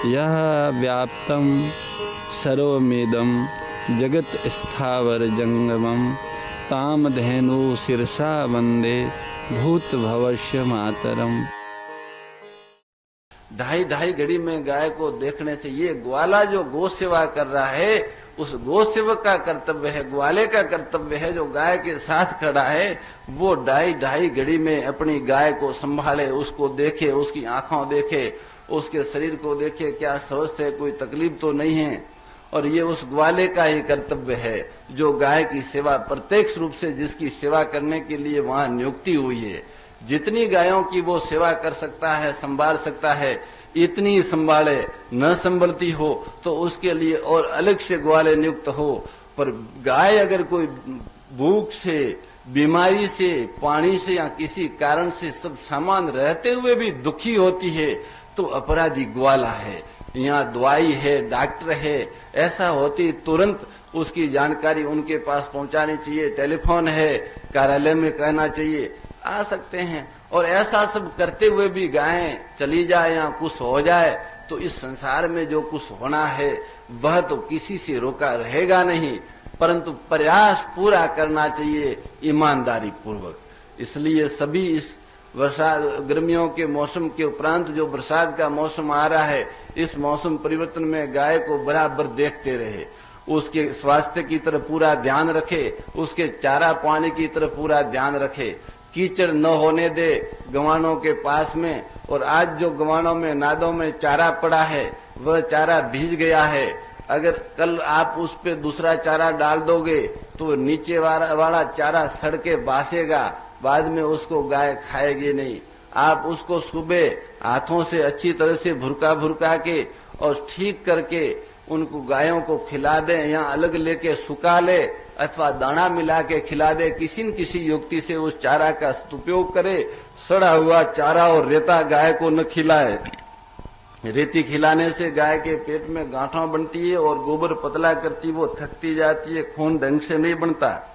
यह व्याप्तं सर्वमेदं जगत् स्थावर जंगमं तामधेनु शिरसा वंदे भूत भवस्य मातरम। ढाई ढाई घड़ी में गाय को देखने से ये ग्वाला जो गौ सेवा कर रहा है उस गौ सेवक का कर्तव्य है, ग्वाले का कर्तव्य है। जो गाय के साथ खड़ा है वो ढाई ढाई घड़ी में अपनी गाय को संभाले, उसको देखे, उसकी आंखों देखे, उसके शरीर को देखे, क्या स्वस्थ है, कोई तकलीफ तो नहीं है। और ये उस ग्वाले का ही कर्तव्य है जो गाय की सेवा प्रत्यक्ष रूप से जिसकी सेवा करने के लिए वहां नियुक्ति हुई है। जितनी गायों की वो सेवा कर सकता है, संभाल सकता है, इतनी संभाले। न संभलती हो तो उसके लिए और अलग से ग्वाले नियुक्त हो। पर गाय अगर कोई भूख से, बीमारी से, पानी से या किसी कारण से सब सामान रहते हुए भी दुखी होती है तो अपराधी ग्वाला है। यहाँ दवाई है, डॉक्टर है, ऐसा होती तुरंत उसकी जानकारी उनके पास पहुंचानी चाहिए। टेलीफोन है, कार्यालय में कहना चाहिए, आ सकते हैं। और ऐसा सब करते हुए भी गायें चली जाए या कुछ हो जाए तो इस संसार में जो कुछ होना है वह तो किसी से रोका रहेगा नहीं, परंतु प्रयास पूरा करना चाहिए ईमानदारी पूर्वक। इसलिए सभी इस वर्षा गर्मियों के मौसम के उपरांत जो बरसात का मौसम आ रहा है, इस मौसम परिवर्तन में गाय को बराबर देखते रहे, उसके स्वास्थ्य की तरफ पूरा ध्यान रखे, उसके चारा पानी की तरफ पूरा ध्यान रखे, कीचड़ न होने दे गवानों के पास में। और आज जो गवानों में, नादों में चारा पड़ा है वह चारा भीज गया है, अगर कल आप उस पे दूसरा चारा डाल दोगे तो नीचे वाला चारा सड़ के बासेगा, बाद में उसको गाय खाएगी नहीं। आप उसको सुबह हाथों से अच्छी तरह से भुरका भुरका के और ठीक करके उनको गायों को खिला दें या अलग लेके सुखा ले अथवा दाना मिला के खिला दे। किसी न किसी युक्ति से उस चारा का उपयोग करे। सड़ा हुआ चारा और रेता गाय को न खिलाए। रेती खिलाने से गाय के पेट में गांठों बनती है और गोबर पतला करती, वो थकती जाती है, खून ढंग से नहीं बनता।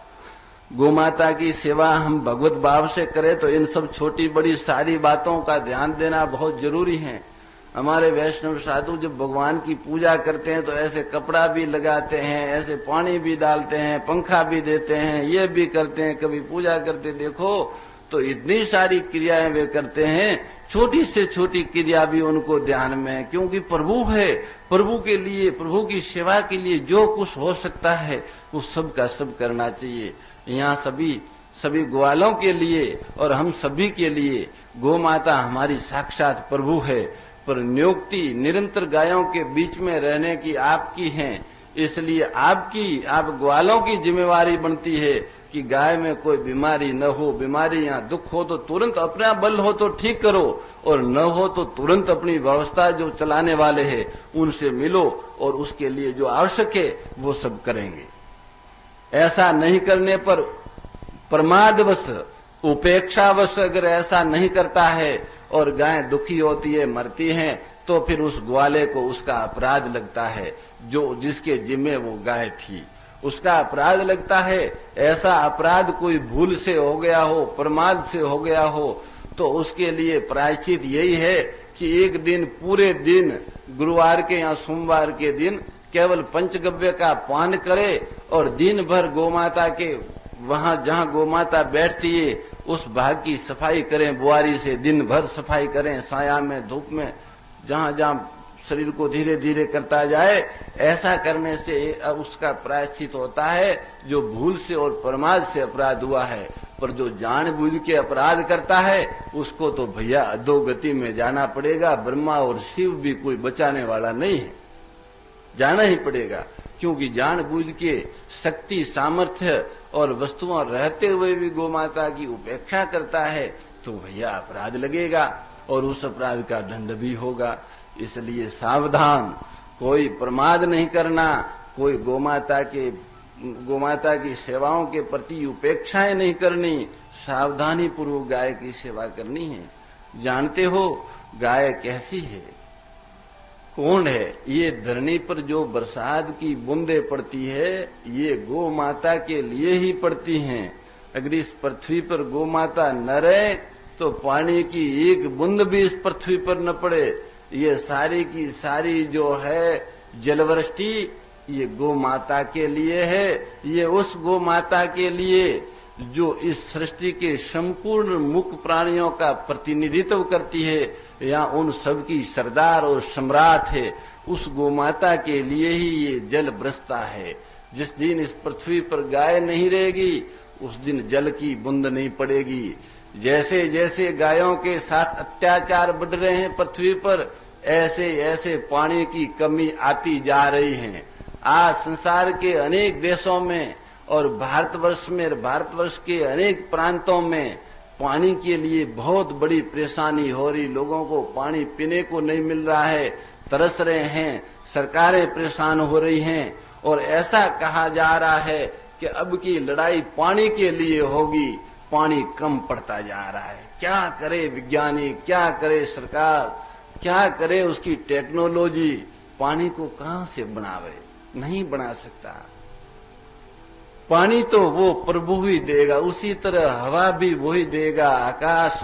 गोमाता की सेवा हम भगवत भाव से करें तो इन सब छोटी बड़ी सारी बातों का ध्यान देना बहुत जरूरी है। हमारे वैष्णव साधु जब भगवान की पूजा करते हैं तो ऐसे कपड़ा भी लगाते हैं, ऐसे पानी भी डालते हैं, पंखा भी देते हैं, ये भी करते हैं। कभी पूजा करते देखो तो इतनी सारी क्रियाएं वे करते हैं, छोटी से छोटी क्रिया भी उनको ध्यान में है, क्योंकि प्रभु है। प्रभु के लिए, प्रभु की सेवा के लिए जो कुछ हो सकता है वो सब का सब करना चाहिए। यहाँ सभी ग्वालों के लिए और हम सभी के लिए गौ माता हमारी साक्षात प्रभु है। पर नियुक्ति निरंतर गायों के बीच में रहने की आपकी है, इसलिए आप ग्वालों की जिम्मेवारी बनती है कि गाय में कोई बीमारी न हो। बीमारी या दुख हो तो तुरंत अपना बल हो तो ठीक करो, और न हो तो तुरंत अपनी व्यवस्था जो चलाने वाले हैं उनसे मिलो और उसके लिए जो आवश्यक है वो सब करेंगे। ऐसा नहीं करने पर प्रमादवश, उपेक्षावश अगर ऐसा नहीं करता है और गाय दुखी होती है, मरती है, तो फिर उस ग्वाले को उसका अपराध लगता है। जो जिसके जिम्मे वो गाय थी उसका अपराध लगता है। ऐसा अपराध कोई भूल से हो गया हो, प्रमाद से हो गया हो, तो उसके लिए प्रायश्चित यही है कि एक दिन, पूरे दिन, गुरुवार के या सोमवार के दिन केवल पंचगव्य का पान करे और दिन भर गोमाता के वहां जहां गोमाता बैठती है उस भाग की सफाई करें, बुआरी से दिन भर सफाई करें, साया में, धूप में, जहां जहां शरीर को धीरे धीरे करता जाए। ऐसा करने से उसका प्रायश्चित होता है जो भूल से और प्रमाद से अपराध हुआ है। पर जो जानबूझ के अपराध करता है उसको तो भैया अधोगति में जाना पड़ेगा। ब्रह्मा और शिव भी कोई बचाने वाला नहीं है, जाना ही पड़ेगा। क्योंकि जानबूझ के शक्ति, सामर्थ्य और वस्तुओं रहते हुए भी गोमाता की उपेक्षा करता है तो भैया अपराध लगेगा और उस अपराध का दंड भी होगा। इसलिए सावधान, कोई प्रमाद नहीं करना, कोई गोमाता की सेवाओं के प्रति उपेक्षाएं नहीं करनी, सावधानी पूर्वक गाय की सेवा करनी है। जानते हो गाय कैसी है, कौन है? ये धरनी पर जो बरसात की बूंदें पड़ती है ये गौ माता के लिए ही पड़ती हैं। अगर इस पृथ्वी पर गौ माता न रहे तो पानी की एक बूंद भी इस पृथ्वी पर न पड़े। ये सारी की सारी जो है जलवृष्टि ये गौ माता के लिए है। ये उस गौ माता के लिए जो इस सृष्टि के संपूर्ण मुख प्राणियों का प्रतिनिधित्व करती है, या उन सब की सरदार और सम्राट है। उस गौ माता के लिए ही ये जल बरसता है। जिस दिन इस पृथ्वी पर गाय नहीं रहेगी उस दिन जल की बूंद नहीं पड़ेगी। जैसे जैसे गायों के साथ अत्याचार बढ़ रहे हैं पृथ्वी पर, ऐसे ऐसे पानी की कमी आती जा रही है। आज संसार के अनेक देशों में और भारतवर्ष के अनेक प्रांतों में पानी के लिए बहुत बड़ी परेशानी हो रही। लोगों को पानी पीने को नहीं मिल रहा है, तरस रहे हैं, सरकारें परेशान हो रही हैं। और ऐसा कहा जा रहा है कि अब की लड़ाई पानी के लिए होगी, पानी कम पड़ता जा रहा है। क्या करे वैज्ञानिक, क्या करे सरकार, क्या करे उसकी टेक्नोलॉजी, पानी को कहां से बनावे? नहीं बना सकता। पानी तो वो प्रभु ही देगा, उसी तरह हवा भी वही देगा, आकाश,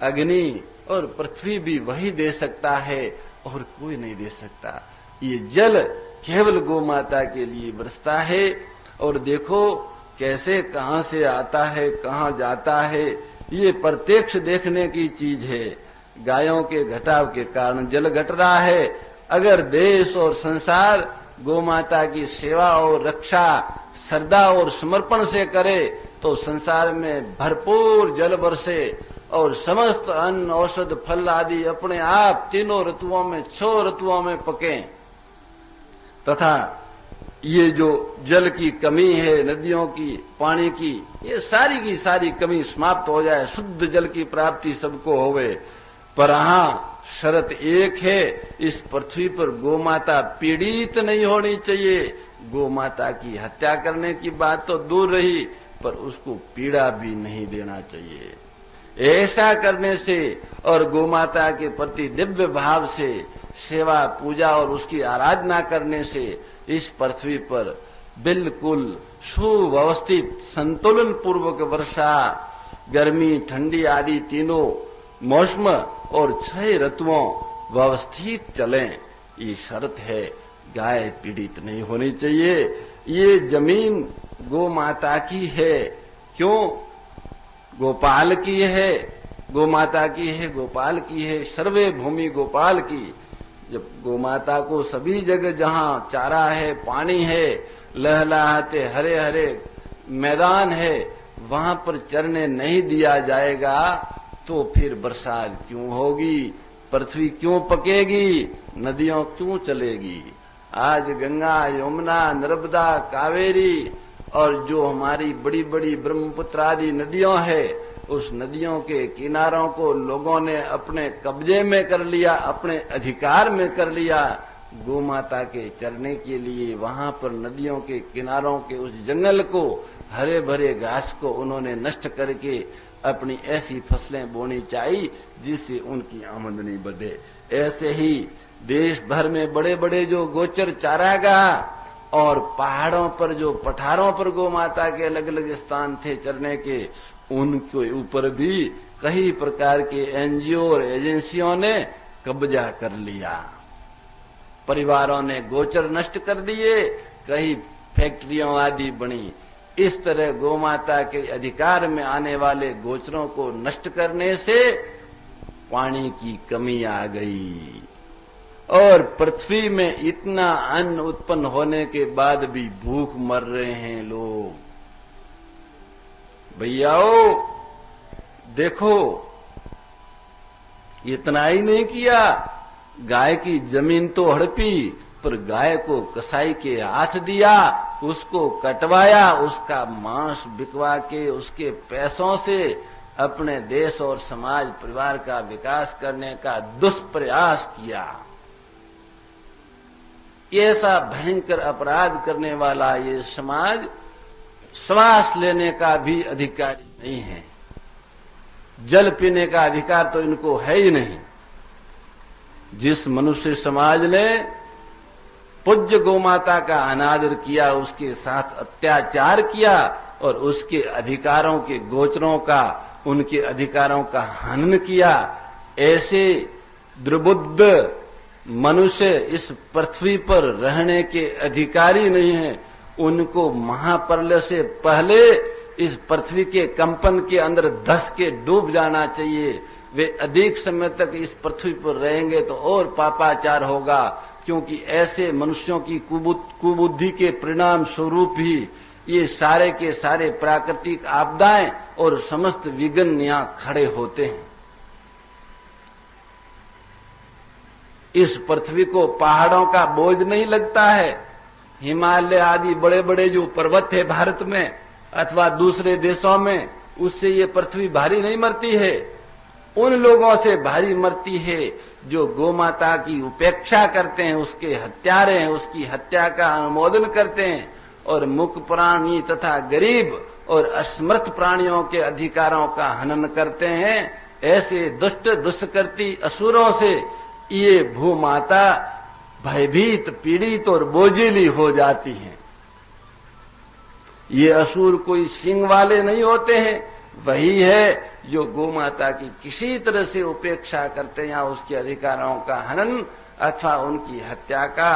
अग्नि और पृथ्वी भी वही दे सकता है और कोई नहीं दे सकता। ये जल केवल गौ माता के लिए बरसता है। और देखो कैसे कहां से आता है, कहां जाता है, ये प्रत्यक्ष देखने की चीज है। गायों के घटाव के कारण जल घट रहा है। अगर देश और संसार गौ माता की सेवा और रक्षा श्रद्धा और समर्पण से करे तो संसार में भरपूर जल बरसे और समस्त अन्न औषध फल आदि अपने आप तीनों ऋतुओं में 6 ऋतुओं में पके, तथा ये जो जल की कमी है, नदियों की, पानी की, ये सारी की सारी कमी समाप्त हो जाए, शुद्ध जल की प्राप्ति सबको होवे। पर हाँ, शर्त एक है, इस पृथ्वी पर गौ माता पीड़ित नहीं होनी चाहिए। गौ माता की हत्या करने की बात तो दूर रही, पर उसको पीड़ा भी नहीं देना चाहिए। ऐसा करने से और गौ माता के प्रति दिव्य भाव से सेवा, पूजा और उसकी आराधना करने से इस पृथ्वी पर बिल्कुल सुव्यवस्थित संतुलन पूर्वक वर्षा, गर्मी, ठंडी आदि तीनों मौसम और 6 ऋतुओं व्यवस्थित चलें, ये शर्त है। गाय पीड़ित नहीं होनी चाहिए। ये जमीन गौ माता की है। क्यों? गोपाल की है, गौ माता की है, गोपाल की है, सर्वे भूमि गोपाल की। जब गौ माता को सभी जगह जहां चारा है, पानी है, लहलहाते हरे हरे मैदान है, वहां पर चरने नहीं दिया जाएगा तो फिर बरसात क्यों होगी, पृथ्वी क्यों पकेगी, नदियों क्यों चलेगी? आज गंगा, यमुना, नर्मदा, कावेरी और जो हमारी बड़ी बड़ी ब्रह्मपुत्र आदि नदियां है, उस नदियों के किनारों को लोगों ने अपने कब्जे में कर लिया, अपने अधिकार में कर लिया। गौ माता के चरने के लिए वहां पर नदियों के किनारों के उस जंगल को, हरे भरे घास को उन्होंने नष्ट करके अपनी ऐसी फसलें बोनी चाहिए जिससे उनकी आमदनी बढ़े। ऐसे ही देश भर में बड़े बड़े जो गोचर चारागाह और पहाड़ों पर जो पठारों पर गौ माता के अलग अलग स्थान थे चरने के, उनके ऊपर भी कई प्रकार के एनजीओ और एजेंसियों ने कब्जा कर लिया। परिवारों ने गोचर नष्ट कर दिए, कई फैक्ट्रियों आदि बनी। इस तरह गौ माता के अधिकार में आने वाले गोचरों को नष्ट करने से पानी की कमी आ गई और पृथ्वी में इतना अन्न उत्पन्न होने के बाद भी भूख मर रहे हैं लोग। भैयाओ देखो, इतना ही नहीं किया, गाय की जमीन तो हड़पी, पर गाय को कसाई के हाथ दिया, उसको कटवाया, उसका मांस बिकवा के उसके पैसों से अपने देश और समाज परिवार का विकास करने का दुष्प्रयास किया। ऐसा भयंकर अपराध करने वाला ये समाज श्वास लेने का भी अधिकारी नहीं है, जल पीने का अधिकार तो इनको है ही नहीं। जिस मनुष्य समाज ने पूज्य गौमाता का अनादर किया, उसके साथ अत्याचार किया और उसके अधिकारों के गोचरों का, उनके अधिकारों का हनन किया, ऐसे दुर्बुद्ध मनुष्य इस पृथ्वी पर रहने के अधिकारी नहीं है। उनको महाप्रलय से पहले इस पृथ्वी के कंपन के अंदर धस के डूब जाना चाहिए। वे अधिक समय तक इस पृथ्वी पर रहेंगे तो और पापाचार होगा, क्योंकि ऐसे मनुष्यों की कुबुद्धि के परिणाम स्वरूप ही ये सारे के सारे प्राकृतिक आपदाएं और समस्त विघ्न यहाँ खड़े होते हैं। इस पृथ्वी को पहाड़ों का बोझ नहीं लगता है। हिमालय आदि बड़े बड़े जो पर्वत है भारत में अथवा दूसरे देशों में, उससे ये पृथ्वी भारी नहीं मरती है। उन लोगों से भारी मरती है जो गोमाता की उपेक्षा करते हैं, उसके हत्यारे हैं, उसकी हत्या का अनुमोदन करते हैं और मुक प्राणी तथा गरीब और असमर्थ प्राणियों के अधिकारों का हनन करते हैं। ऐसे दुष्ट दुष्कृति असुरों से ये भूमाता भयभीत, पीड़ित और बोझिली हो जाती हैं। ये असुर कोई सिंह वाले नहीं होते हैं, वही है जो गोमाता की किसी तरह से उपेक्षा करते हैं या उसके अधिकारों का हनन अथवा उनकी हत्या का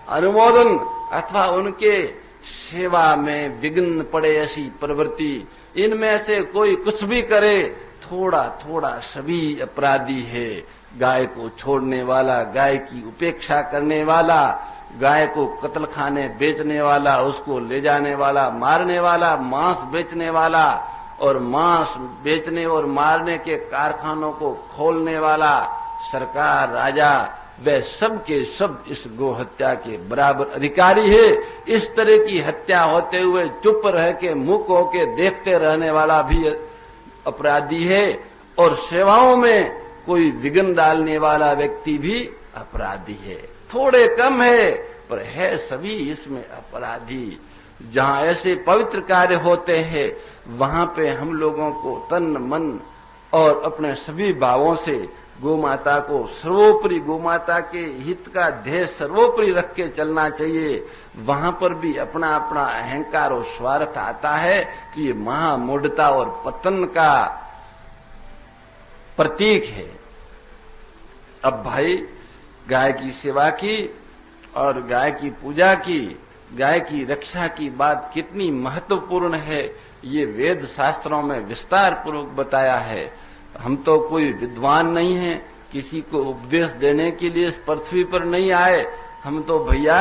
अनुमोदन अथवा उनके सेवा में विघ्न पड़े ऐसी प्रवृत्ति। इनमें से कोई कुछ भी करे, थोड़ा थोड़ा सभी अपराधी है। गाय को छोड़ने वाला, गाय की उपेक्षा करने वाला, गाय को कत्ल खाने बेचने वाला, उसको ले जाने वाला, मारने वाला, मांस बेचने वाला और मांस बेचने और मारने के कारखानों को खोलने वाला, सरकार, राजा, वे सब के सब इस गो हत्या के बराबर अधिकारी है। इस तरह की हत्या होते हुए चुप रह के मुक होके देखते रहने वाला भी अपराधी है और सेवाओं में कोई विघ्न डालने वाला व्यक्ति भी अपराधी है। थोड़े कम है पर है सभी इसमें अपराधी। जहां ऐसे पवित्र कार्य होते हैं वहां पे हम लोगों को तन मन और अपने सभी भावों से गोमाता को सर्वोपरि, गोमाता के हित का ध्येय सर्वोपरि रख के चलना चाहिए। वहां पर भी अपना अपना अहंकार और स्वार्थ आता है तो ये महामूढ़ता और पतन का प्रतीक है। अब भाई गाय की सेवा की और गाय की पूजा की, गाय की रक्षा की बात कितनी महत्वपूर्ण है ये वेद शास्त्रों में विस्तार पूर्वक बताया है। हम तो कोई विद्वान नहीं हैं, किसी को उपदेश देने के लिए इस पृथ्वी पर नहीं आए। हम तो भैया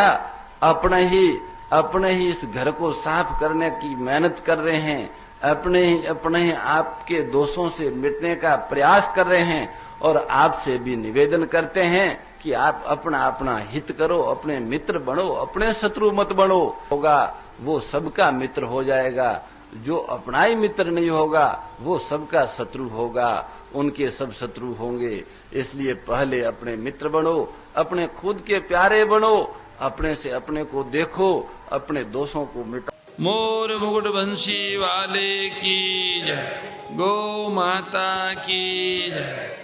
अपने ही इस घर को साफ करने की मेहनत कर रहे हैं, अपने ही आपके दोषों से मिटने का प्रयास कर रहे हैं और आपसे भी निवेदन करते हैं कि आप अपना अपना हित करो, अपने मित्र बनो, अपने शत्रु मत बनो। होगा वो सबका मित्र हो जाएगा, जो अपना ही मित्र नहीं होगा वो सबका शत्रु होगा, उनके सब शत्रु होंगे। इसलिए पहले अपने मित्र बनो, अपने खुद के प्यारे बनो, अपने से अपने को देखो, अपने दोषों को मिटाओ। मोर मुकुट बंशी वाले की जय, गौ माता की जय।